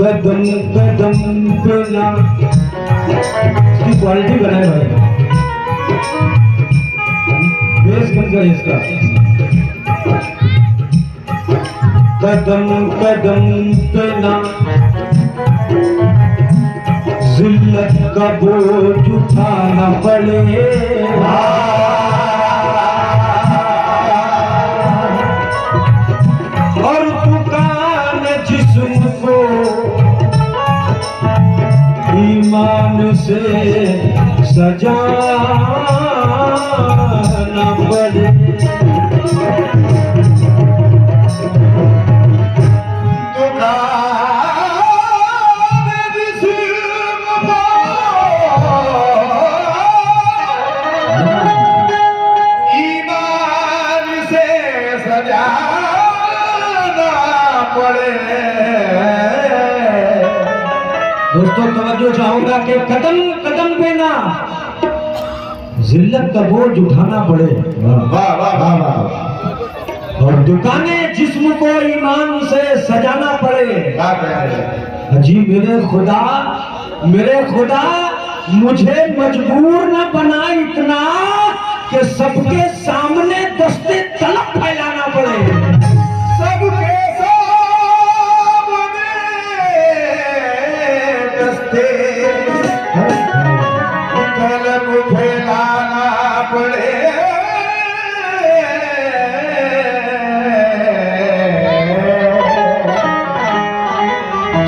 कदम कदम पे ना इसकी क्वालिटी बनाए भाई, बेस बन कर इसका। कदम कदम पे ना जिल्लत का बोझ उठाना पड़ेगा, और दुकान जिस्म को ईमान से सजाना पड़े। ईमान से सजाना पड़े। दोस्तों तवज्जो चाहूंगा कि कदम कदम पे ना जिल्लत का बोझ उठाना पड़े, वाह वाह वाह वाह। और दुकानें जिस्म को ईमान से सजाना पड़े। क्या कह रहे हैं? जी मेरे खुदा मुझे मजबूर न बना इतना कि सबके सामने दस्ते तलब फैलाना पड़े। सबके सामने दस्ते तलब फैलाना पड़े।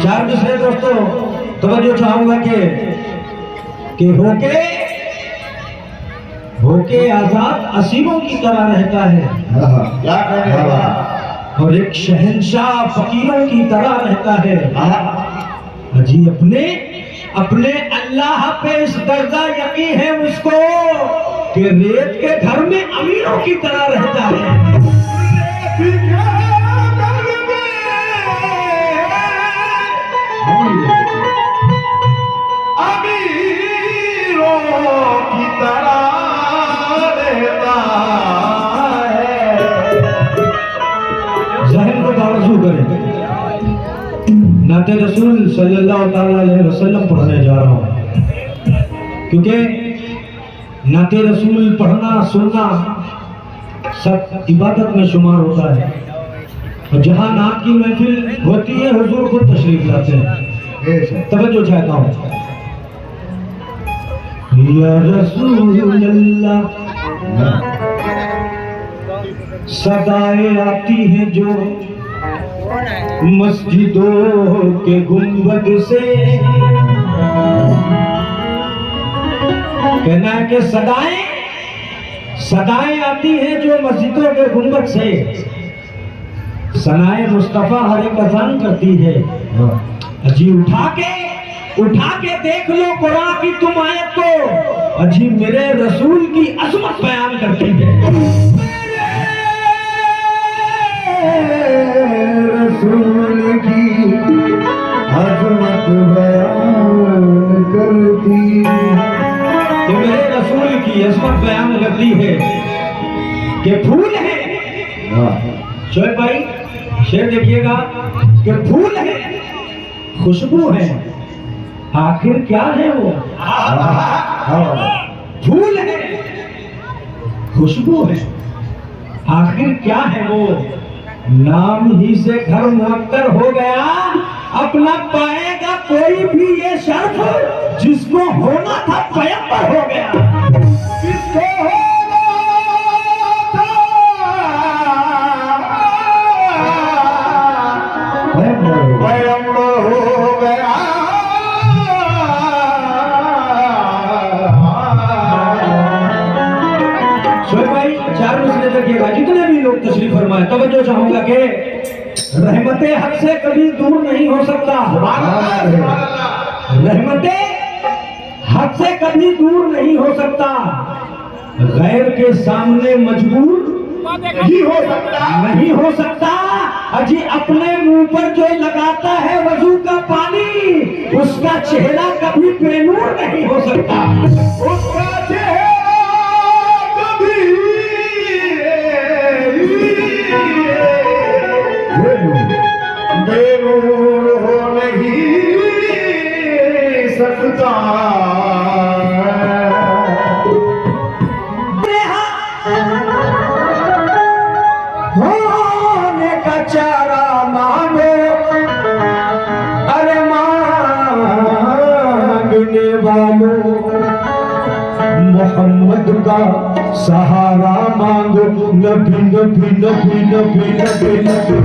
चार दूसरे दोस्तों तवज्जो चाहूंगा कि होके आजाद असीमों की तरह रहता है, क्या कह रहे हैं? और एक शहंशाह फकीरों की तरह रहता है। जी अपने अल्लाह पे इस दर्जा यकीन है उसको कि रेत के घर में अमीरों की तरह रहता है। अमीरों की तरह रहता है। जहन को तावज्जो करें, नाते रसूल सल्लल्लाहु अलैहि वसल्लम पढ़ने जा रहा हूँ, क्योंकि नाते रसूल पढ़ना सुनना सब इबादत में शुमार होता है। और जहाँ नात की महफिल होती है हुजूर खुद तशरीफ लाते हैं। तवज्जो चाहता हूँ। या रसूल अल्लाह सदाएं आती हैं जो मस्जिदों के गुंबद से। कहना है कि सदाएं आती हैं जो मस्जिदों के गुंबद से। सनाए मुस्तफा हर एक अजान करती है। अजी उठा के देख लो कुरान की तुम आयत को, अजी मेरे रसूल की अजमत बयान करती है। रसूल की अजमत बयान करती, ये मेरे रसूल की अजमत बयान करती है कि फूल है। शोएब भाई शेर देखिएगा कि फूल है, खुशबू है, आखिर क्या है वो? फूल है, खुशबू है, आखिर क्या है वो? नाम ही से घर मुअत्तर हो गया, अपना पाएगा कोई भी ये शर्फ जिसको होना था पैगंबर हो गया। किसको होना था पैगंबर हो गया। शोएब भाई चार मसले देखिएगा, जितने भी लोग तशरीफ फरमाए, तवज्जो चाहूंगा कि रहमते हक से कभी दूर नहीं हो सकता। रहमते हक से कभी दूर नहीं हो सकता। गैर के सामने मजबूर नहीं हो सकता। नहीं हो सकता। अजी अपने मुंह पर जो लगाता है वजू का पानी, उसका चेहरा कभी बेनूर नहीं हो सकता। उसका चेहरा कभी बेनूर हो नहीं सकता। होने का चारा मांगो, अरे मांगने वालों मोहम्मद का सहारा मांगो। नबी नबी नबी नबी नबी नबी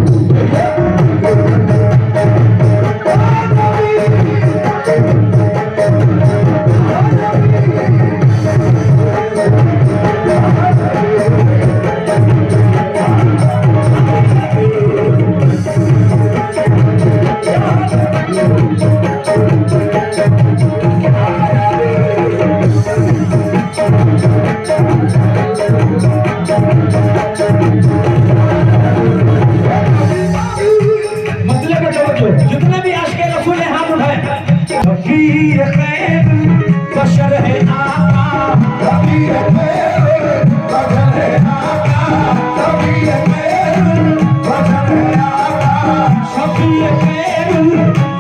जितने भी आज के रसूल हाथ उठाए। शफीए खैर बशर है आका, शफीए खैर बशर है आका, शफीए खैर बशर है आका, शफीए खैर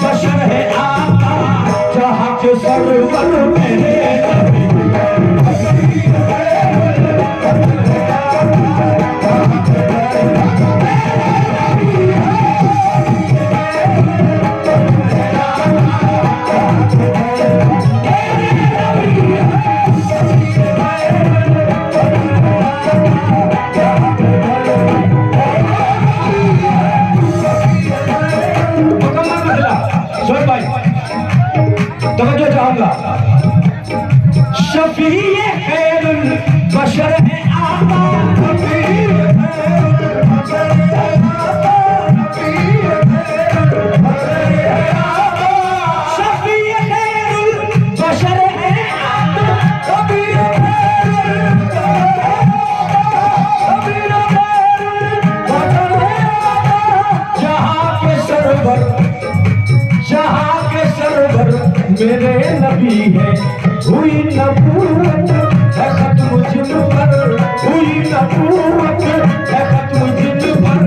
बशर है आका, जहाँ के सरवर मेरे नबी। तवज्जो चाहूंगा। शफीए खैरुल बशर है आका, शफीए खैरुल बशर है आका, शफीए खैरुल बशर है आका, शफीए खैरुल बशर है आका, शफीए खैरुल बशर है आका, जहां के सरवर मेरे नबी है। हुई नबूवत है खत्म जिन पर, हुई नबूवत है खत्म जिन पर,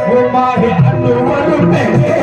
वो माहे अनवर मेरे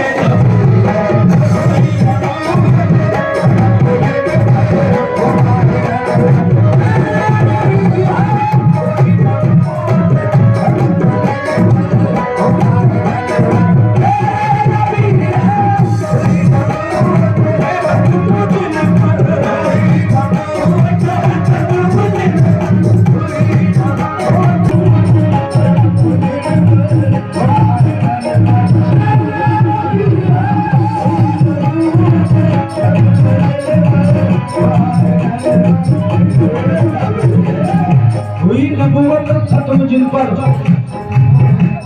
हुई नबूवत खत्म जिन पर,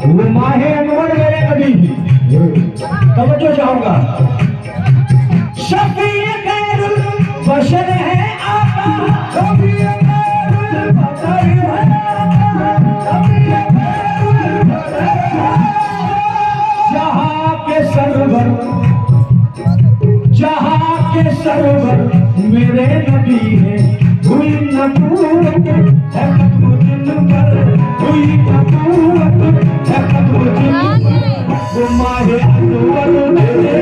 वो माहे अनवर मेरे नबी। तवज्जो चाहूंगा। शफीए खैरुल बशर है आका, शफीए खैरुल बशर है आका, शफीए खैरुल बशर है आका, जहां के सरवर मेरे नबी है। हुई नबूवत है खत्म जिन पर, हुई नबूवत है खत्म जिन पर, वो माहे अनवर मेरे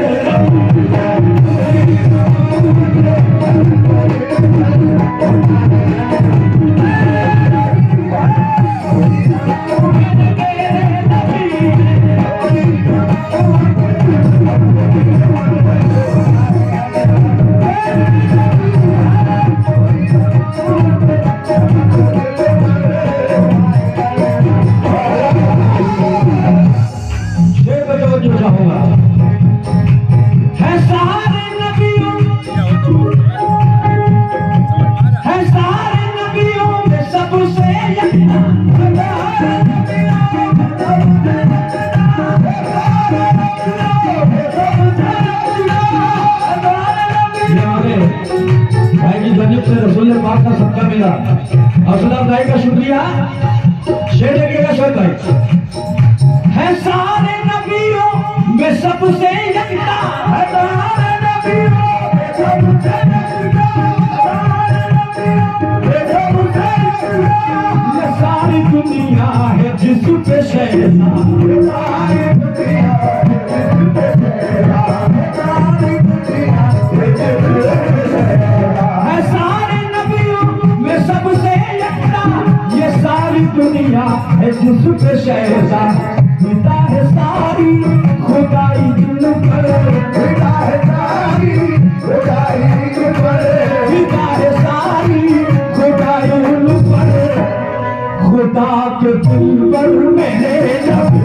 रसूल पाक का सबका मिला। असलम भाई का शुक्रिया। शेर देखिएगा शोध भाई। है सारे नबियों में सबसे यकता, है सारे नबियों में सबसे यकता, सारे नबियों में सबसे यकता। ये सारी दुनिया है जिस पे शहना, सारी दुनिया है जिस पे शहना, सारी दुनिया है जिस पे शहना। है सारे नबियों में सबसे यकता, ये सारी दुनिया है जिस पे शहना। पिता है सारी खुदाई दिल पर, पिता है सारी खुदाई दिल पर, पिता है सारी खुदाई दिल पर। खुदा के दिल पर मेरे नबी,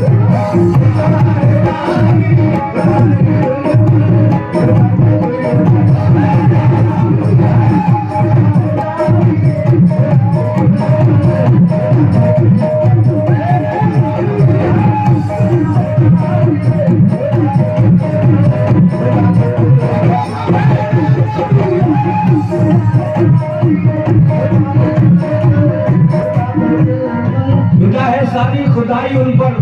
सारी खुदाई उन पर,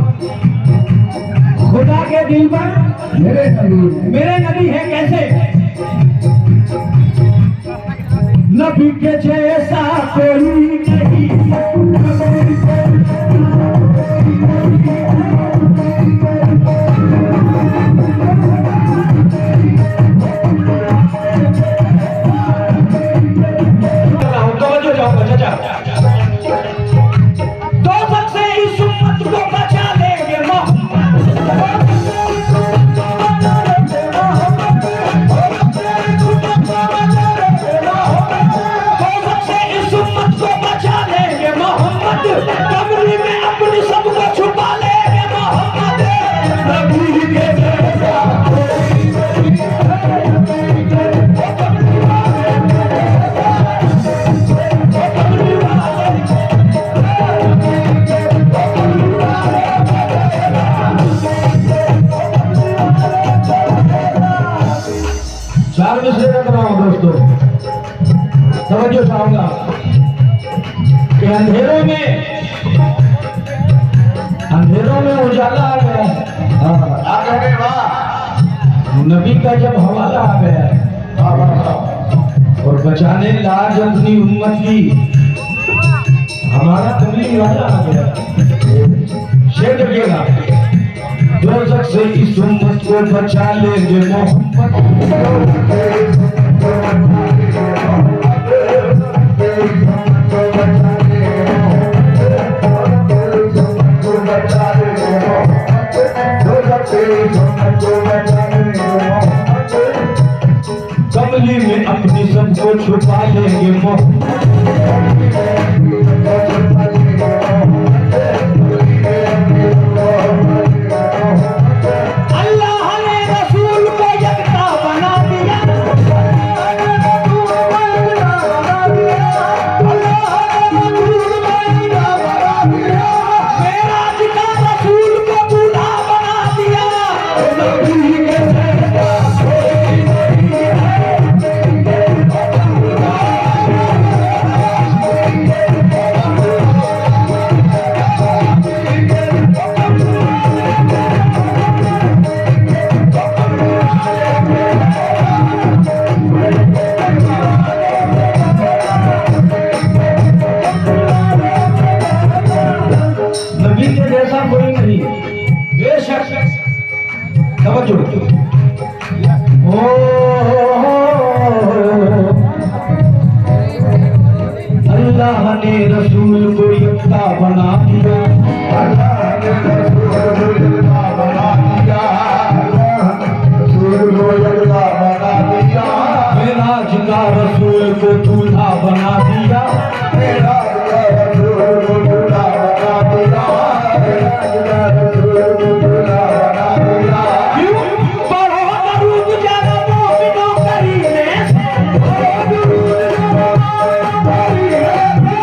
खुदा के दिल पर मेरे नबी है। कैसे? नबी के जैसा कोई नहीं, कमरे में अपनी सबको छुपा लेंगे मोहम्मद। नबी के जैसा चार मिसरे रख रहा हूं दोस्तों, समझो चाहूंगा कि अंधेरों में उजाला आ गया। नबी का जब हवाला आ गया और बचाने लाज अपनी उम्मत की, हमारा कमली वाला आ गया। शेर देखिएगा, दोज़ख से इस उम्मत को बचा लेंगे मोहम्मद। कमली में अपनी सबको छुपा लेंगे अल्लाह ने रसूल को यकता बना दिया, मेराज का रसूल को दूल्हा बना दिया। नबी के जैसा कोई नहीं, बेशक। समझो, ओ अल्लाह ने रसूल को यकता बना दिया, अल्लाह ने रसूल को यकता बना दिया, रसूल को यकता बना दिया। मेराज का रसूल को दूल्हा बना दिया, मेराज का रसूल को दूल्हा बना दिया, मेराज का रसूल को दूल्हा बना दिया। क्यों? पढ़ो दरूद ज़रा मोमिनों करीने से, पढ़ो दरूद ज़रा मोमिनों करीने से,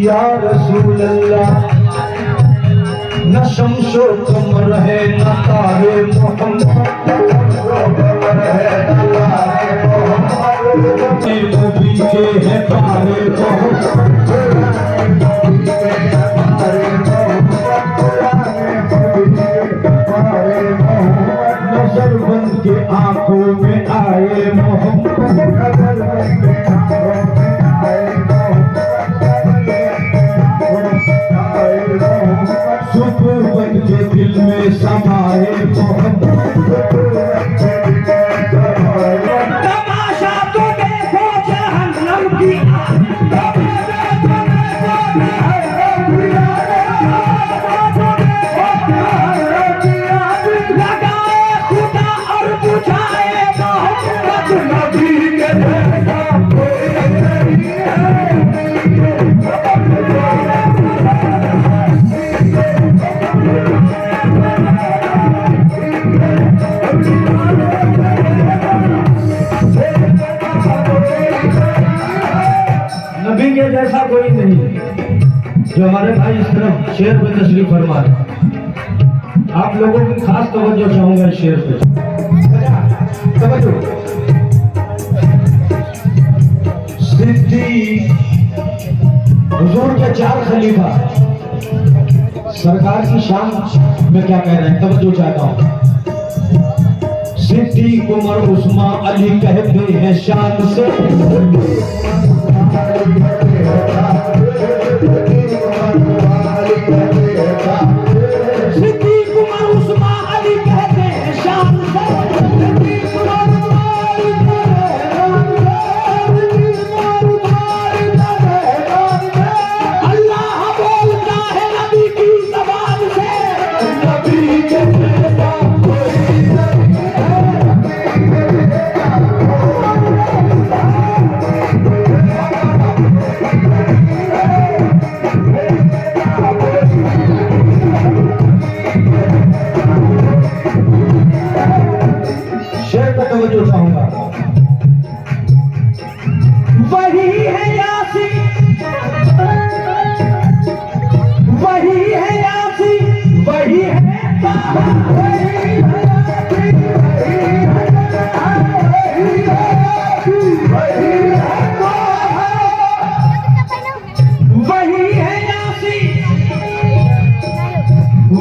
या रसूल अल्लाह। न शम्सो कमर है न तारे मोहम्मद, नबी के हैं तारे नजर बन के आंखों में आए मोहम्मद, सुबह बन के दिल में समाए मोहम्मद। तमाशा तो देखो जहन्नम की, लगाए खुदा और बुझाए मोहम्मद, नबी के जैसा कोई नहीं है। नबी के जैसा कोई नहीं। जो हमारे भाई इस तरफ शेर पे तशरीफ फरमा है, आप लोगों की खास तवज्जो चाहूंगा इस शेर पे। तवज्जो। सिद्दीक हुजूर के 4 खलीफा सरकार की शान में क्या कह रहे हैं, तवज्जो चाहता हूं। सिद्दीक उमर उस्मान अली कहते हैं शान से, सिद्दीक उमर उस्मान अली कहते हैं शान से, अल्लाह बोलता है नबी की ज़बान से, नबी के जैसा कोई नहीं शेर पर तवज्जो चाहूंगा। वही है यासी, वही है यासी, वही है ताहा, वही है यासी, वही है ताहा, वही है यासी,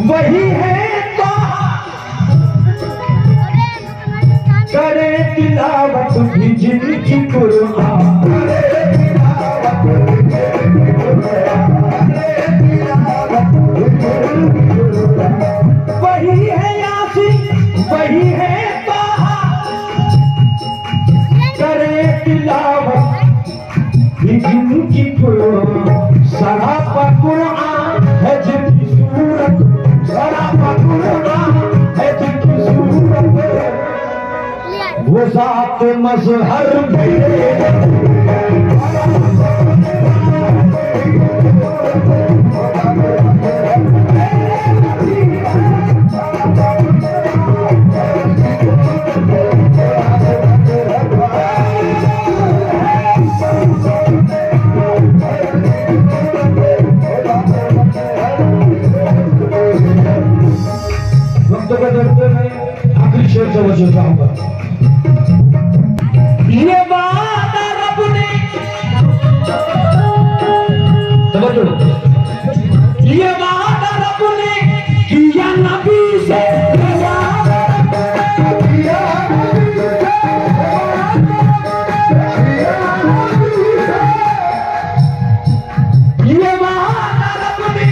वही है ताहा, करे तिलावत भी जिनकी कुरान, वही है यासीन, वही है ताहा, करे तिलावत भी जिनकी कुरान, सरापा कुरान है जिनकी सूरत, सरापा कुरान है जिनकी सूरत, वो ज़ात मज़हर वक्त बदलते में आखिरी शेर तवज्जो चाहूंगा। ये वादा रब ने, तवज्जो, ये वादा रब ने किया नबी से, ये वादा रब ने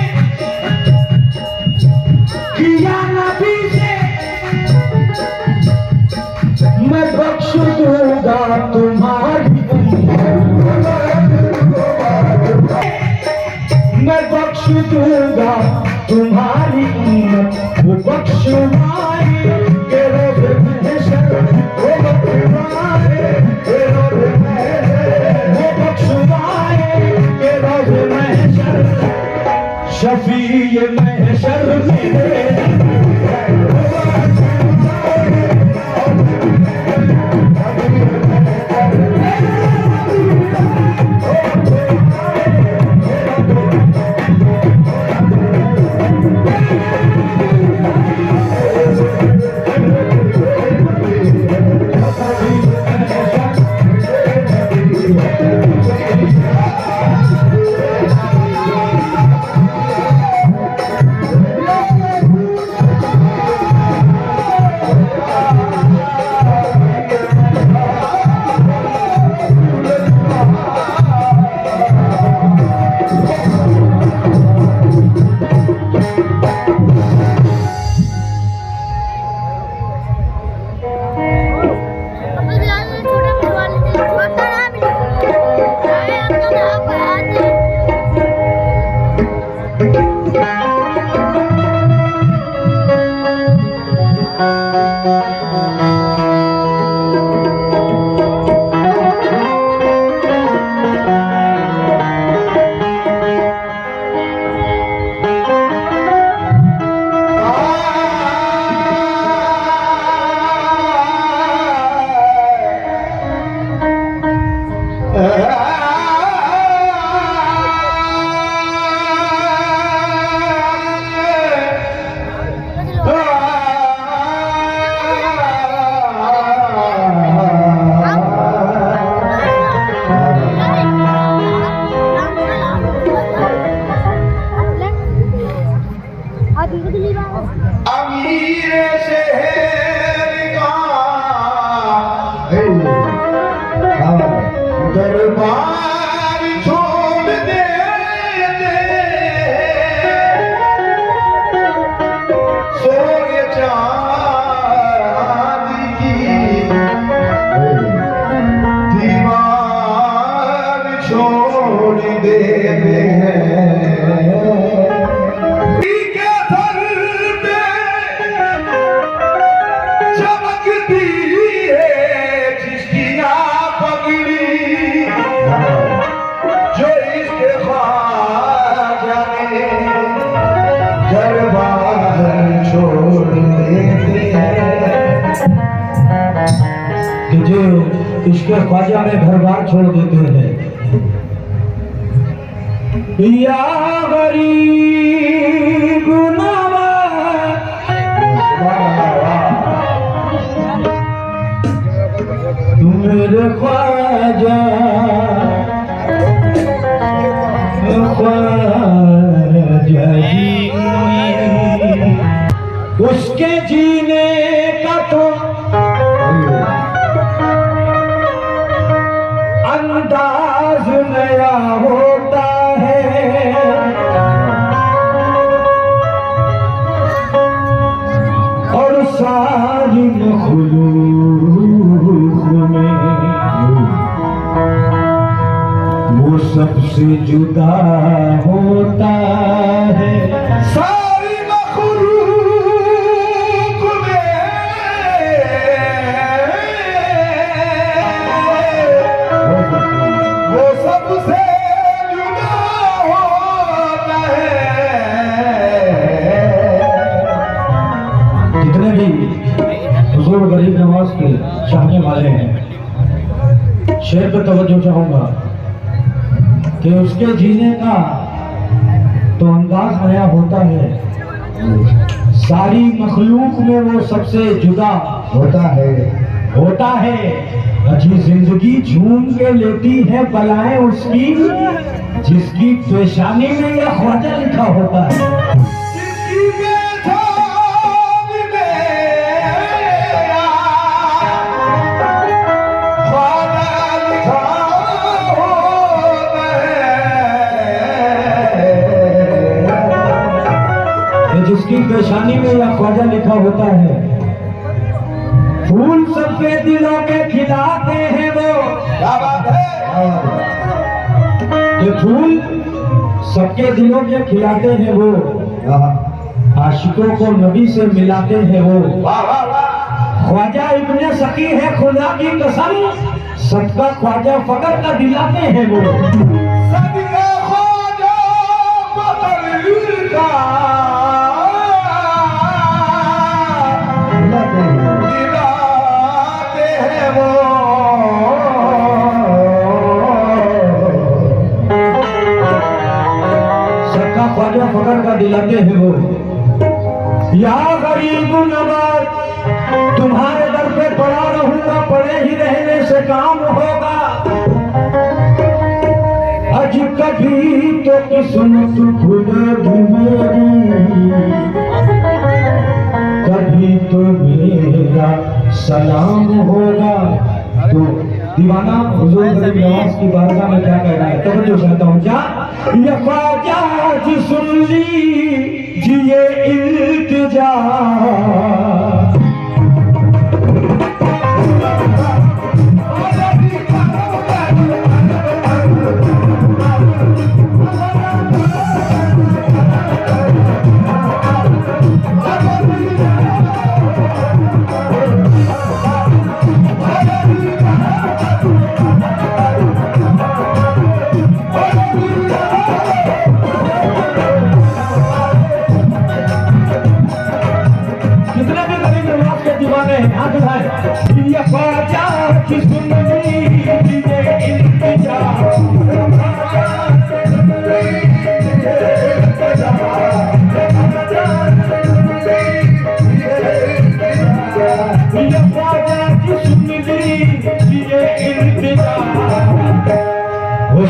किया नबी से, मैं बख्श दूंगा तुम्हारी मैं बख्श दूंगा तुम्हारी उम्मत, वो बख्शवाए के रोज़ महशर, वो बख्शवाए के रोज़ महशर, वो बख्शवाए के रोज़ महशर, शफीए महशर मेरे अमीर शहर का दरबार छोड़ दे सोए चांद की दीवार छोड़ दे चमकती है जिसकी पगड़ी जो इसके ख्वाजा ने दरबार छोड़ देते हैं कि जो इसके ख्वाजा में घर बार छोड़ देते हैं। या गरीब नवाज मेरे ख्वाजा ख्वाजा जी उसके जीने का तो अंदाज नया होता है और सारी मखलूक में वो सबसे जुदा होता है। सारी मखलूक में वो सबसे जुदा होता है। जितने भी हुजूर गरीब नवाज के चाहने वाले हैं, शेर पे तवज्जो चाहूंगा कि उसके जीने का तो अंदाज नया होता है, सारी मखलूक में वो सबसे जुदा होता है। अच्छी जिंदगी झूम के लेती है बलाएं उसकी जिसकी पेशानी में यह ख्वाजा लिखा होता है। जिसकी पेशानी में ख्वाजा लिखा होता है। जिसकी पेशानी में यह ख्वाजा लिखा होता है। फूल सबके दिलों के खिलाते हैं वो, क्या बात है? ये फूल सबके दिलों के खिलाते हैं वो, आशिकों को नबी से मिलाते हैं वो। वाह वाह वाह। ख्वाजा इब्ने सकी है खुदा की कसम, सबका ख्वाजा फकर का दिलाते हैं वो। सदिका ख्वाजा बदल का दिलाते हैं वो। सबका ख्वाजा फकर का दिलाते हैं वो। या गरीब नवाज तुम्हारे दर पे पड़ा रहूंगा, पड़े ही रहने से काम होगा। आज कभी तो किस्मत खुलेगी मेरी, कभी तो मेरा सलाम होगा। तो दीवाना हुजूर गरीब नवाज की बारगाह में क्या कह रहा है, तवज्जो चाहता हूँ। क्या ये ख्वाजा जी सुन लीजिए इल्तिजा, कितने भी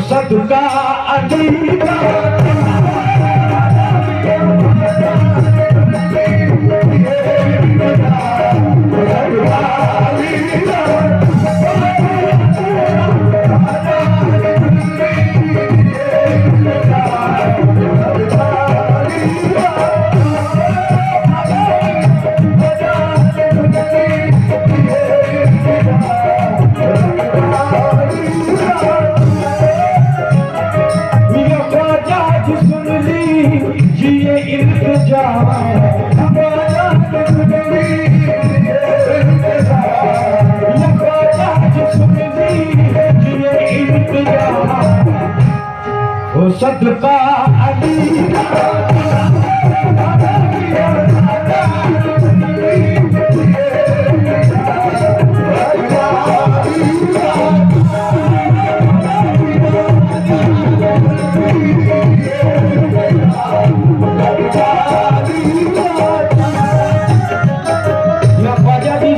सदका अली का सदका अली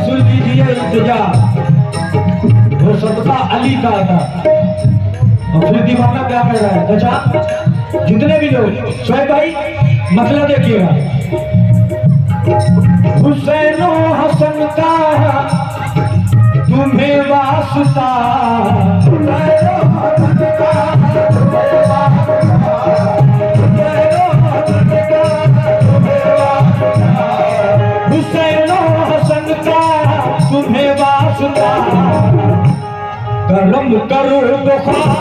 सुन लीजिए इंतजा वो सदका अली का था। और फिर दीवाना क्या कह रहा है? अच्छा जितने भी लोग शोएब भाई मतलब देखिएगा, हुसैन हसन का तुम्हें वास्ता, हुसैन हसन का तुम्हें वास्ता, करम करो बुखारा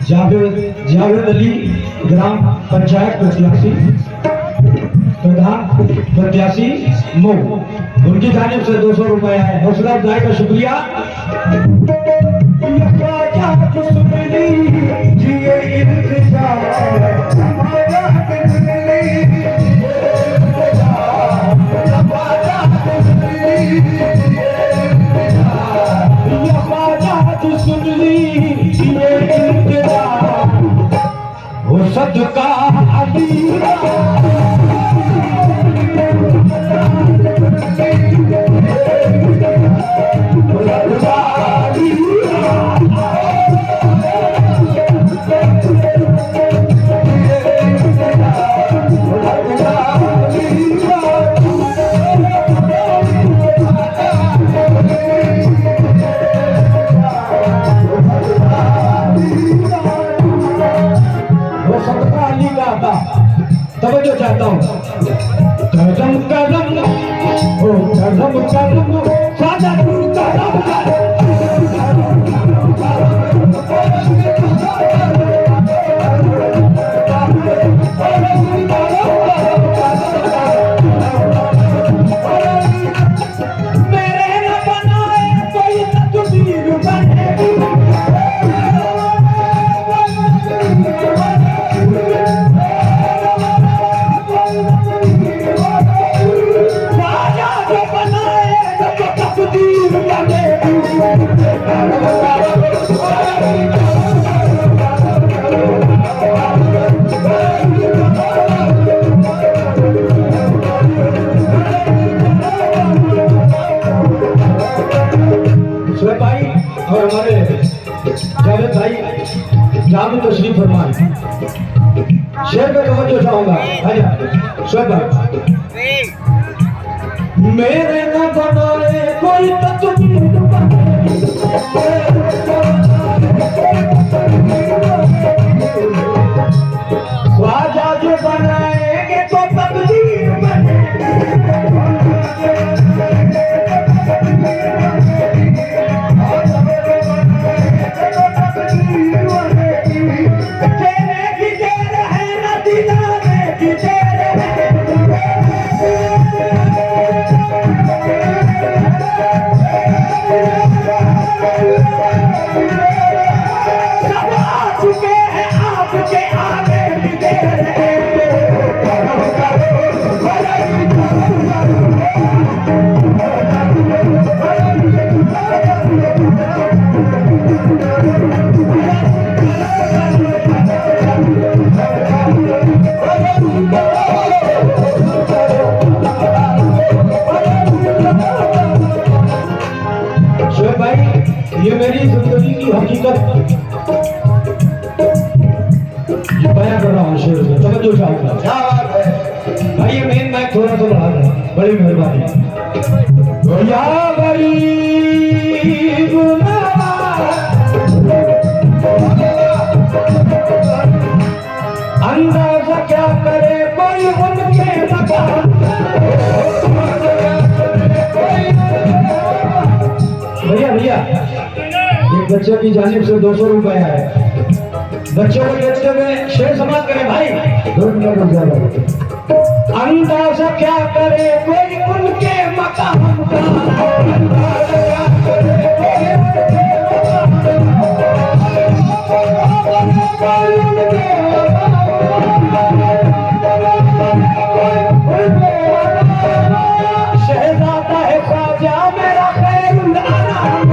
जावेद अली ग्राम पंचायत प्रत्याशी, प्रधान प्रत्याशी मऊ, उनकी जानिब से 200 रुपए है। हौसला अफजाई का शुक्रिया। वो सदका अली तवज्जो चाहता हूँ। कदम कदम ओ कदम कदम सादा कदम मेरे न बनाए कोई तकदीर बने और हमारे जावेद भाई जावेद तशरीफ फरमाए शेर का समझो चाहूंगा। आजा शोएब भाई, मेरे न बनाए कोई तकदीर ख्वाजा जो बनाएंगे तो तकदीर बने। तेरे की देर है न दीदारे की देर है। सब आ चुके हैं आपके आने की देर है। शोएब भाई, ये मेरी जिंदगी की हकीकत बयां कर रहा हूँ शेर से, समझो चाहूंगा। क्या बात है भाई ये मेन माइक थोड़ा सा बढ़ा दें, बड़ी मेहरबानी। या गरीब अंदाजा क्या करे कोई उनके मकान। भैया एक बच्चे की जानिब से 200 रुपए है, बच्चों को देखते हुए शेर समाप्त करें भाई। 2 मिनट रुक जाओ। अंदाजा क्या करे कोई उनके मकाम का, अंदाजा क्या करे कोई उनके शहजादा है ख्वाजा मेरा खैरुल अनाम।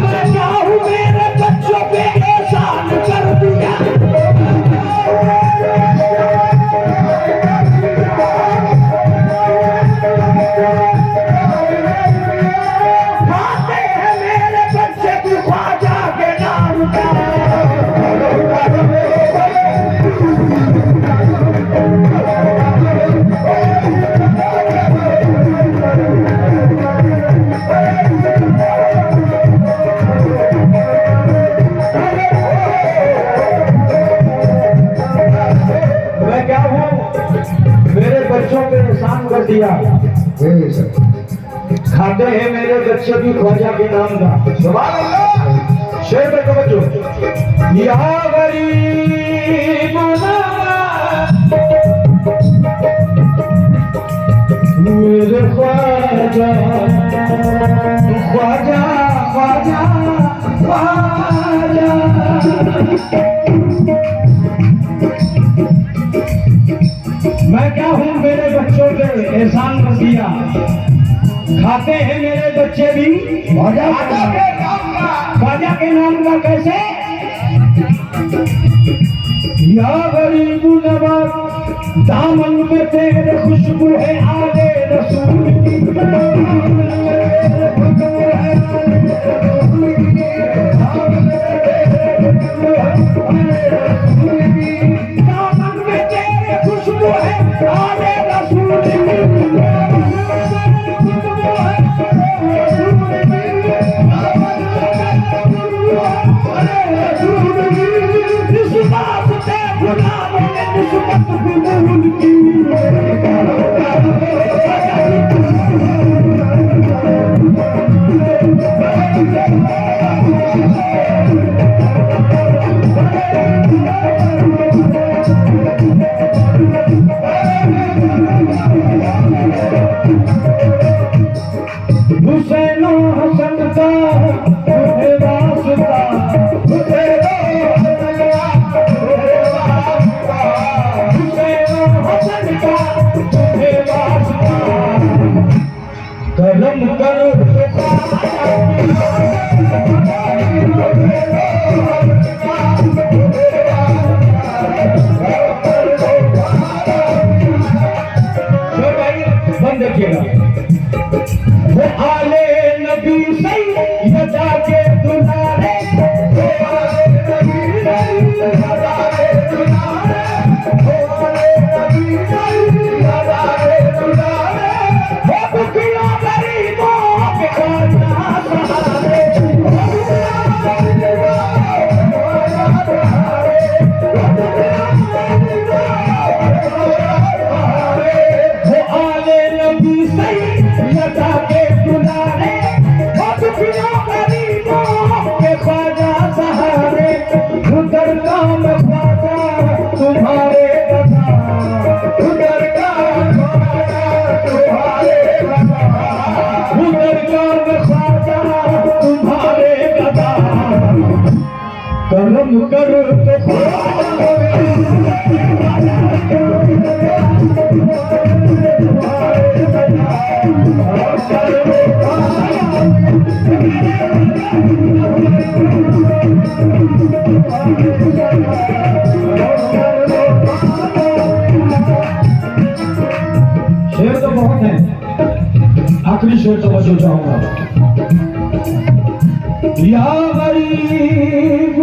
मैं चाहूं मेरे बच्चों पे एहसान कर दिया। खाते हैं मेरे बच्चे भी ख्वाजा के नाम का। मैं क्या हूँ, मेरे बच्चों पे एहसान कर दिया। खाते हैं मेरे बच्चे भी ख्वाजा के नाम का। सुभान अल्लाह शेर पे समझो। या गरीब मेरे ख्वाजा ख्वाजा ख्वाजा ख्वाजा। मैं क्या हूँ, मेरे बच्चों पे एहसान कर दिया। खाते हैं मेरे बच्चे भी ख्वाजा के नाम का। ख्वाजा के नाम का। कैसे? या गरीब नवाज दामन में तेरे खुशबू है आले रसूल की। दामन में तेरे खुशबू है आले रसूल की। इस बात से गुलामों ने निस्बत कबूल की। हुसैन हसन का तुझे वास्ता, हुसैन हसन का तुझे वास्ता। करम करो बंद देखिएगा। वो आले नाम ख्वाजा तुम्हारे गदा कर्म करो तो शेर तो बहुत है, आखिरी शेर तो बचो चाहूंगा। या गरीब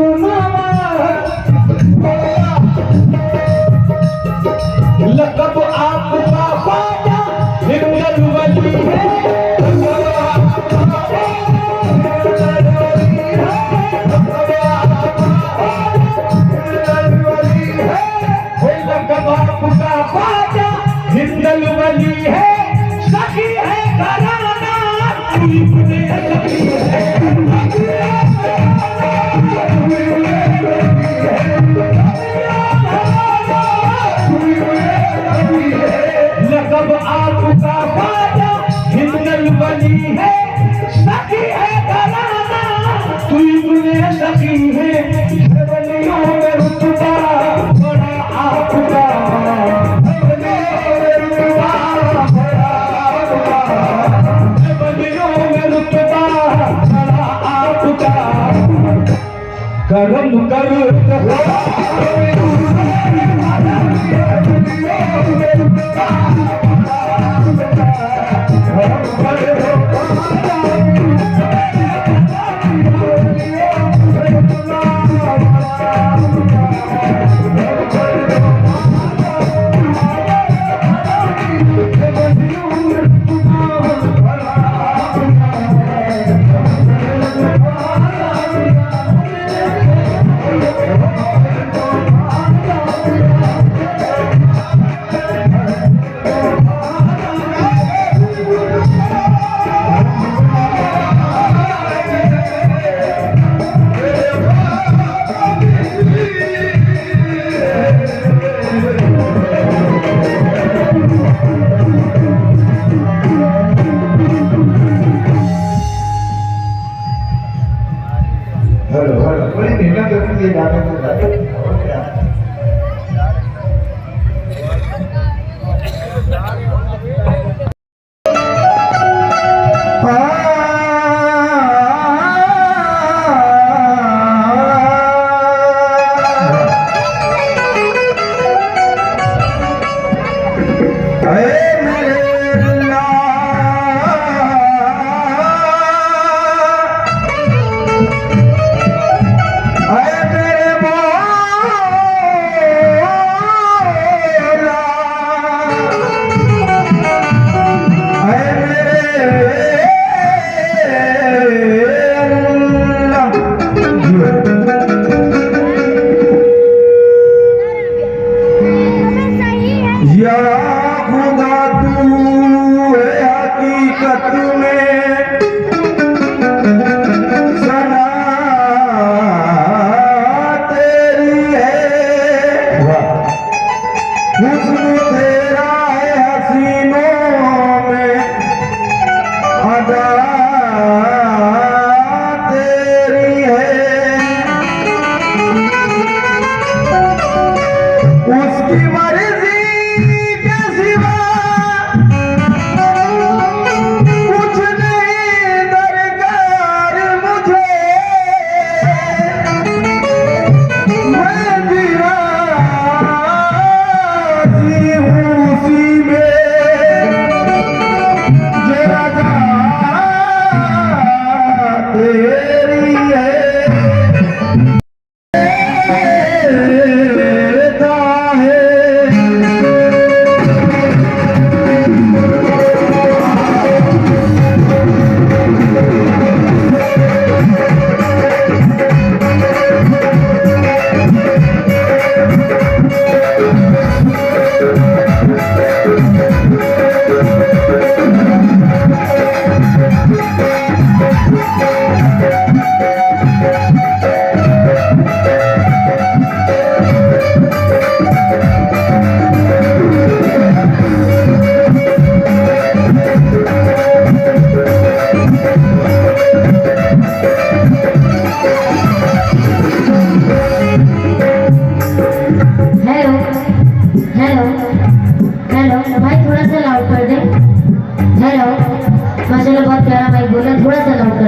लक़ब आपका ख्वाजा हिंदुल वली है। लक़ब आपका ख्वाजा हिंदुल वली है, सखी है घराना इब्ने सखी है। लक़ब आपका ख्वाजा हिंदुल वली है, सखी है घराना तू इब्ने सखी है। वलियों में रुतबा बड़ा आपका, कर्म करो बड़ी मेहनत करती है गाने को गाते और क्या है।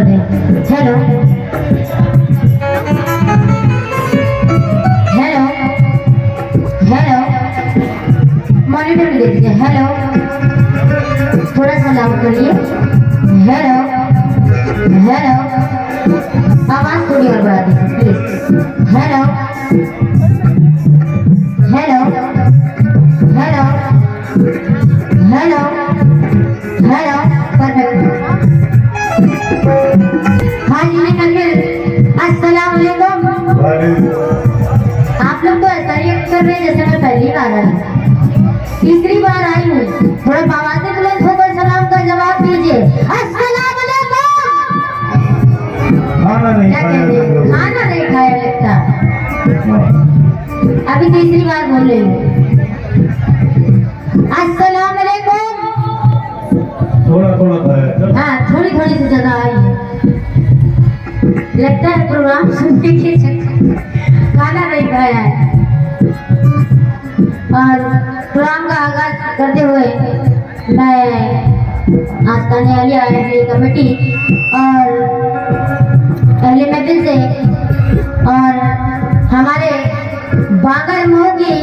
कर दें। हेलो हेलो हेलो, मॉनिटर में देखिए। हेलो, थोड़ा सा लाउड करिए। हेलो हेलो, आवाज थोड़ी और बढ़ा दीजिए please. Hello hello hello hello hello, perfect. हाँ जी निकल, अस्सलाम वालेकुम। आप लोग तो ऐसा ही कर रहे हैं जैसे मैं पहली बार आई, तीसरी बार आई हूँ। थोड़ा आवाज़ें बुलंद होकर सलाम का जवाब दीजिए। अस्सलाम वालेकुम। खाना नहीं क्या खाया कहते हैं? मतलब। खाना नहीं खाया लगता। अभी तीसरी बार बोल रही हूँ। अस्सलाम वालेकुम। थोड़ा थोड़ा खाया। हाँ, थोड़ी थोड़ी सी ज्यादा आई है। लगता है प्रोग्राम सुनने के चक्कर खाना नहीं खाया है। और प्रोग्राम का आगाज करते हुए मैं आस्ताने वाली आईआईटी कमेटी और पहले महफिल से और हमारे बागर मोह की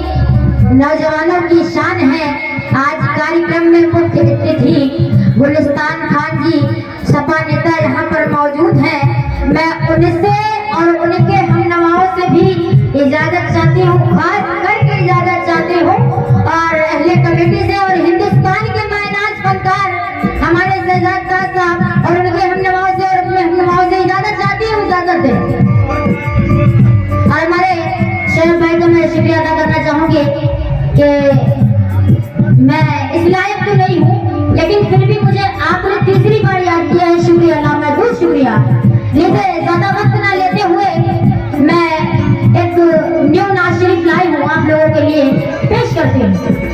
नौजवानों की शान है। आज कार्यक्रम में मुख्य अतिथि गुलिस्तान खान जी सपा नेता यहाँ पर मौजूद हैं। मैं उनसे और उनके हमनवाओं से भी इजाजत चाहती हूँ, खास करके इजाजत चाहती हूँ। और अहले कमेटी से और हिंदुस्तान के मायनाज फनकार हमारे शहजाद साहब और उनके हमनवाओं से और अपने हमनवाओं से इजाजत चाहती हूँ, इजाजत दें। और हमारे शहर भाई का मैं शुक्रिया अदा करना चाहूँगी कि मैं इस लायक तो नहीं हूँ, लेकिन फिर भी मुझे आपने तीसरी बार याद किया है। शुक्रिया, नामहदूद शुक्रिया। जैसे ज़्यादा वक्त ना लेते हुए मैं एक न्यू नाज शरीफ लाई हूँ, आप लोगों के लिए पेश करती हूँ।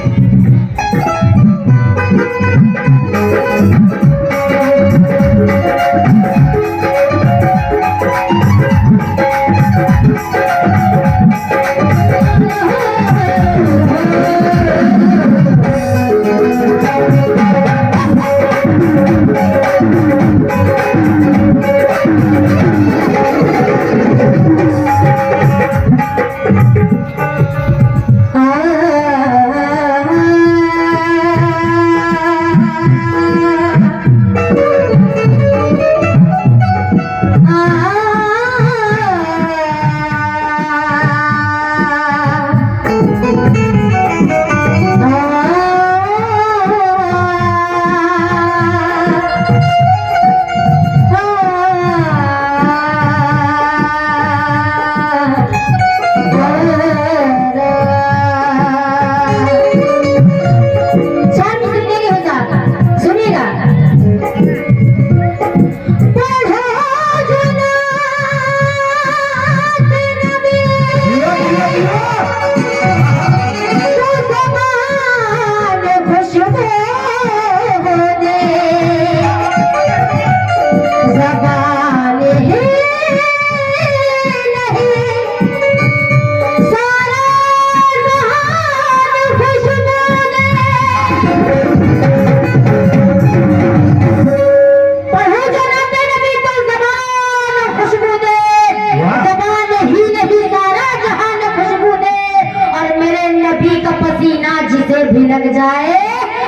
लग जाए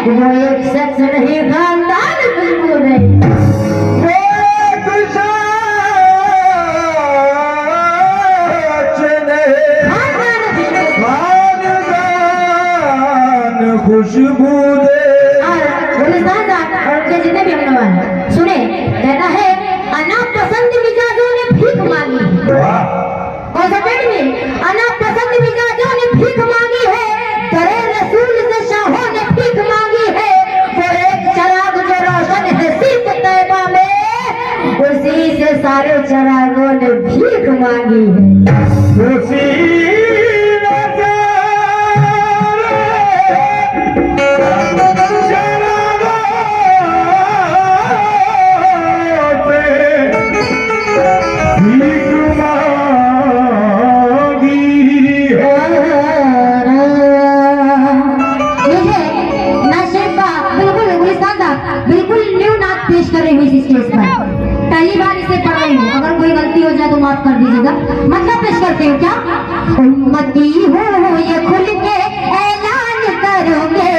वो एक शख्स नहीं, खानदान खुशबू नहीं। खुशबू के जितने भी हम लोग सुने, कहता है अना पसंद मिजाजों ने भीख मांगी। और सपेट में अना पसंद मिजाजों ने भीख मांगी है, करे रसूल से शाहों ने भीख मांगी है। वो एक चराग जो रोशन है सिर्फ तैबा में, उसी से सारे चरागों ने भीख मांगी है। पहली बार इसे पढ़ रही हूँ, अगर कोई गलती हो जाए तो माफ कर दीजिएगा। मतलब पेश करते हो क्या? उम्मती हो ये खुल के ऐलान करोगे।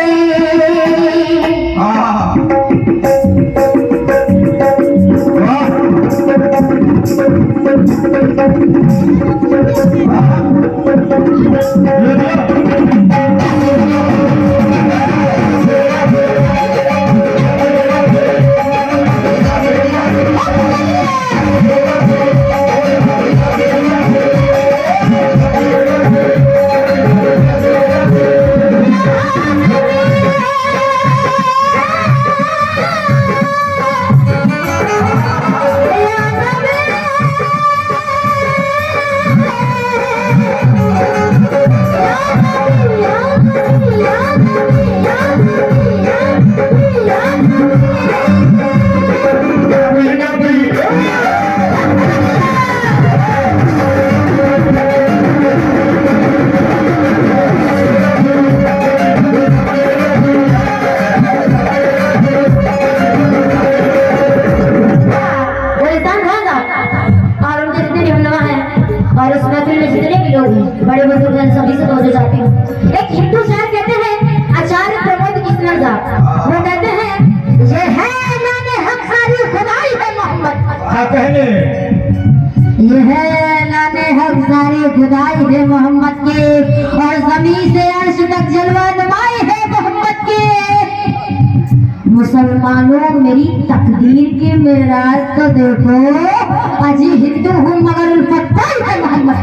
बड़े बुजुर्ग सभी से तवज्जो चाहती हूँ। एक हिंदू शायर कहते हैं, आचार्य प्रमोद किशोर साहब, वो कहते हैं ये है लाने हक सारी खुदाई है मोहम्मद। क्या कहने? ये है लाने हक सारी खुदाई है मोहम्मद के, और जमीन से अर्श तक जलवा नुमाई है मोहम्मद के। मुसलमानों मेरी तकदीर के मेराज तो देखो, अजी हिंदू हूँ मगर उल्फत है मोहम्मद।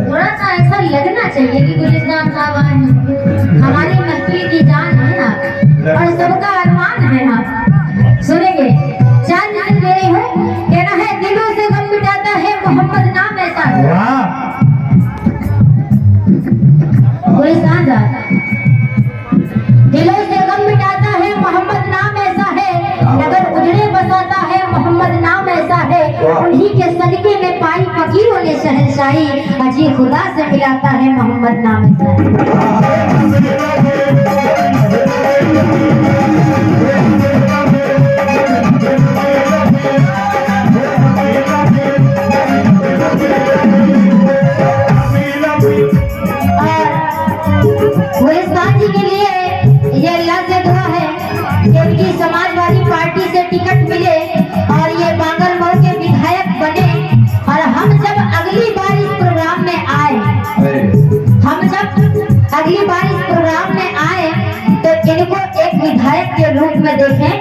थोड़ा सा ऐसा लगना चाहिए कि गुलिस्तान साहब आए हैं। हमारी महफिल की जान है आप, और सबका अरमान है आप। सुनेंगे, चार दिन दे रही हूँ, कहना है दिलों से गम मिटाता है मोहम्मद नाम ऐसा है। गुलिस्तान साहब, दिलों से गम मिटाता है मोहम्मद नाम ऐसा है, नगर उजड़े बसाता है मोहम्मद नाम ऐसा है, उन्हीं के सदके में पाई फकीरों ने शहंशाही, अजी खुदा से मिलाता है मोहम्मद नाम ऐसा है। गुलिस्तान जी के लिए ये अल्लाह से दुआ है कि इनकी समाजवादी पार्टी से टिकट मिले और ये बांगल मोड़ के विधायक बने, और हम जब अगली बार इस प्रोग्राम में आए, तो इनको एक विधायक के रूप में देखें,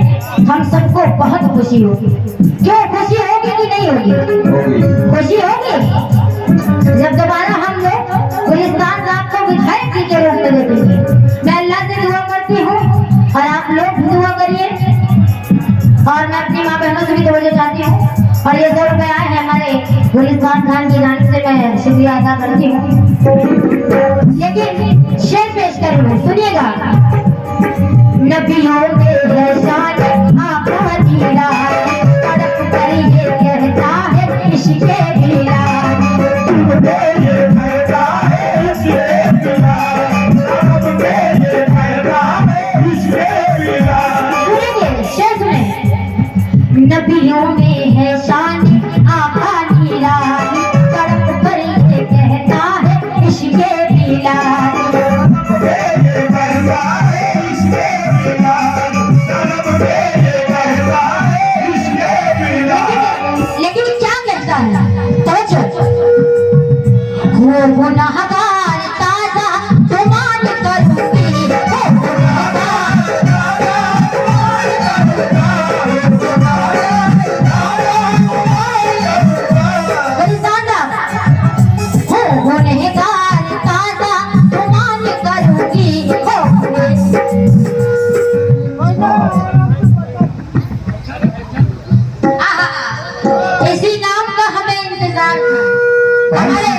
हम सबको बहुत खुशी होगी। क्यों खुशी होगी कि नहीं होगी? खुशी होगी जब दोबारा हम लोग गुलिस्तान साहब को विधायक जी के रूप में देखेंगे। मैं अल्लाह से दुआ करती हूँ और आप लोग भी दुआ करिए, और मैं अपनी माँ बहनों से भी तवज्जो चाहती हूँ। और ये 100 रुपए आए हैं हमारे गुलिस्तान खान की जानिब से, मैं शुक्रिया अदा करती हूँ। लेकिन शेर पेश करूँ, सुनिएगा। नबियों में है शान आका नीला, तड़प कर ये कहता है इश्क़े बिला। नबियों में है शान आका नीला, तड़प पर ये कहता है इश्क़े बिला। लेकिन क्या कहता है? तवज्जो। हो गुनाहगार ताज़ा तो मान करूँगी, हो गुनाहगार बड़ी शानदार। हो गुनाहगार ताज़ा तो मान करूँगी, हो इसी नाम का हमें इंतजार था। हमारे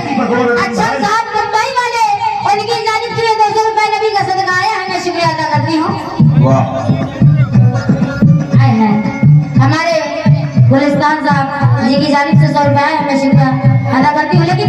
अच्छा साहब मुंबई वाले, उनकी जानिब से 200 रुपए नबी का सदका आया है, मैं शुक्रिया अदा करती हूँ। आए हैं हमारे गुलिस्तान साहब जी की जानिब से 100 रुपए आए हैं, मैं शुक्रिया अदा करती हूँ। लेकिन